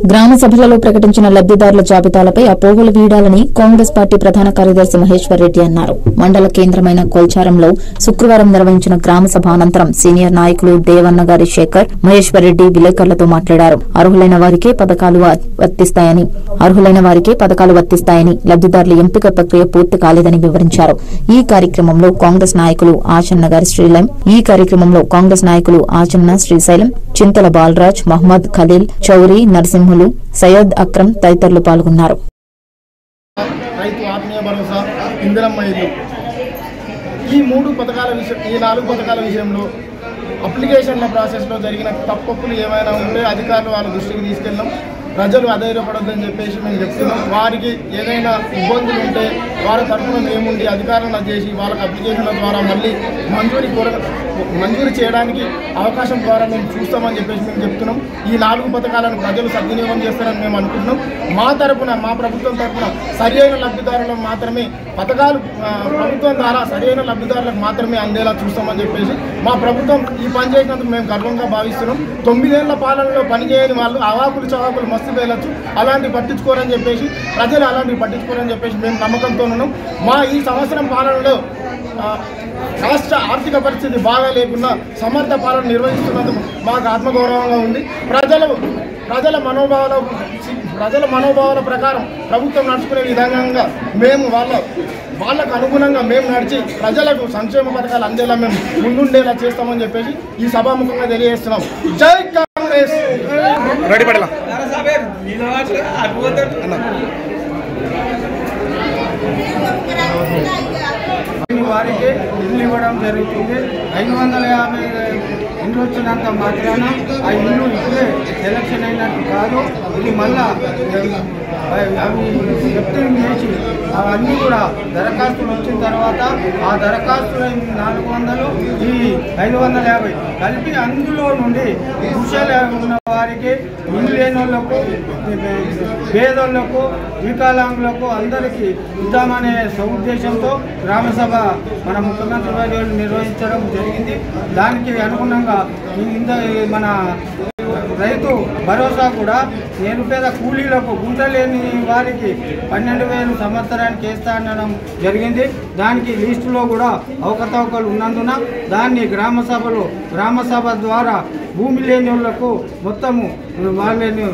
గ్రామ సభలలో ప్రకటించిన లబ్దిదారుల జాబితాలపై అపోహలు వీడాలని కాంగ్రెస్ పార్టీ ప్రధాన కార్యదర్శి మహేశ్వర్ రెడ్డి అన్నారు. మండల కేంద్రమైన కొల్చారంలో శుక్రవారం నిర్వహించిన గ్రామ సభ అనంతరం సీనియర్ నాయకులు దేవన్నగారి శేఖర్, మహేశ్వర్ రెడ్డి విలేకరులతో మాట్లాడారు. అర్హులైన వారికే పథకాలు వర్తిస్తాయని, లబ్దిదారుల ఎంపిక ప్రక్రియ పూర్తి కాలేదని వివరించారు. ఈ కార్యక్రమంలో కాంగ్రెస్ నాయకులు ఆచన్న శ్రీశైలం, చింతల బాలరాజ్, మహమ్మద్ ఖలీల్, చౌరీ, నరసింహులు, సయ్యద్ అక్రమ్ తదితరులు పాల్గొన్నారు. ఈ 4 పథకాల విషయంలో అప్లికేషన్ల ప్రాసెస్లో జరిగిన తప్పులు ఏమైనా ఉంటే అధికారులు వాళ్ళ దృష్టికి తీసుకెళ్ళాం. ప్రజలు అధైర్యపడొద్దని చెప్పేసి మేము చెప్తున్నాం. వారికి ఏదైనా ఇబ్బందులు ఉంటే వారి తరఫున మేముండి అధికారులను చేసి వాళ్ళకి అప్లికేషన్ల ద్వారా మళ్ళీ మంజూరు చేయడానికి అవకాశం ద్వారా మేము చూస్తామని చెప్పేసి మేము చెప్తున్నాం. ఈ 4 పథకాలను ప్రజలు సద్వినియోగం చేస్తారని మేము అనుకుంటున్నాం. మా ప్రభుత్వం తరఫున సరియైన లబ్ధిదారులకు మాత్రమే పథకాలు ప్రభుత్వం ద్వారా సరైన లబ్ధిదారులకు మాత్రమే అందేలా చూస్తామని చెప్పేసి మా ప్రభుత్వం ఈ పని చేసినందుకు మేము గర్వంగా భావిస్తున్నాం. 9 ఏళ్ల పాలనలో పనిచేయని వాళ్ళు అవాకులు చవాకులు మస్తు వేయచ్చు, అలాంటివి పట్టించుకోరని చెప్పేసి ప్రజలు అలాంటివి పట్టించుకోరని చెప్పేసి మేము నమ్మకంతో ఉన్నాం. మా ఈ సంవత్సరం పాలనలో రాష్ట్ర ఆర్థిక పరిస్థితి బాగా లేకున్నా సమర్థ పాలన నిర్వహిస్తున్నందుకు మాకు ఆత్మగౌరవంగా ఉంది. ప్రజల మనోభావాల ప్రకారం ప్రభుత్వం నడుచుకునే విధంగా మేము వాళ్ళకు అనుగుణంగా మేము నడిచి ప్రజలకు సంక్షేమ పథకాలు అందేలా మేము ముందుండేలా చేస్తామని చెప్పేసి ఈ సభాముఖంగా తెలియజేస్తున్నాం. జై కాంగ్రెస్. వారికి ఇల్లు ఇవ్వడం జరుగుతుంది. 550 ఇండ్లు వచ్చినంత మాత్రాన ఆ ఇల్లు ఇప్పుడే సెలక్షన్ అయినట్టు కాదు. ఇది మళ్ళా అవి సెప్టింగ్ చేసి అవన్నీ కూడా దరఖాస్తులు వచ్చిన తర్వాత ఆ దరఖాస్తులు 400 ఈ 550 కలిపి అందులో నుండి కుశలు ఉన్న వారికి, ఇల్లు లేని వాళ్ళకు, పేదోళ్లకు, వికలాంగులకు అందరికీ ఇద్దామనే ఉద్దేశంతో గ్రామసభ మన ముఖ్యమంత్రి వర్యులు నిర్వహించడం జరిగింది. దానికి అనుగుణంగా మన రైతు భరోసా కూడా నిరుపేద కూలీలకు, గుంట లేని వారికి 12,000 సంవత్సరానికి వేస్తా అనడం జరిగింది. దానికి లిస్టులో కూడా అవకతవకలు ఉన్నందున దాన్ని గ్రామసభ ద్వారా భూమి లేని వాళ్లకు మొత్తము వాళ్ళని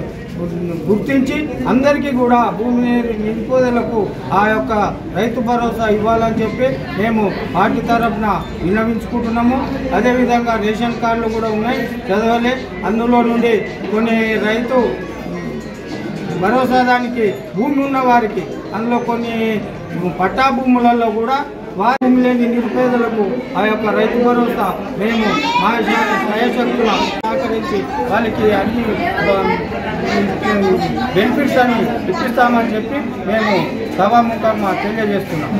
గుర్తించి అందరికీ కూడా భూమి నిరుపేదలకు ఆ యొక్క రైతు భరోసా ఇవ్వాలని చెప్పి మేము పార్టీ తరఫున విన్నవించుకుంటున్నాము. అదేవిధంగా రేషన్ కార్డులు కూడా ఉన్నాయి, చదవలే. అందులో నుండి కొన్ని రైతు భరోసా దానికి భూమి ఉన్న వారికి, అందులో కొన్ని పట్టా భూములలో కూడా వారి భూమి లేని నిరుపేదలకు ఆ యొక్క రైతు భరోసా మేము మా శ్రేయశక్తుల సహకరించి వాళ్ళకి అన్ని బెనిఫిట్స్ అని ఇప్పిస్తామని చెప్పి మేము సభాముఖంగా తెలియజేస్తున్నాం.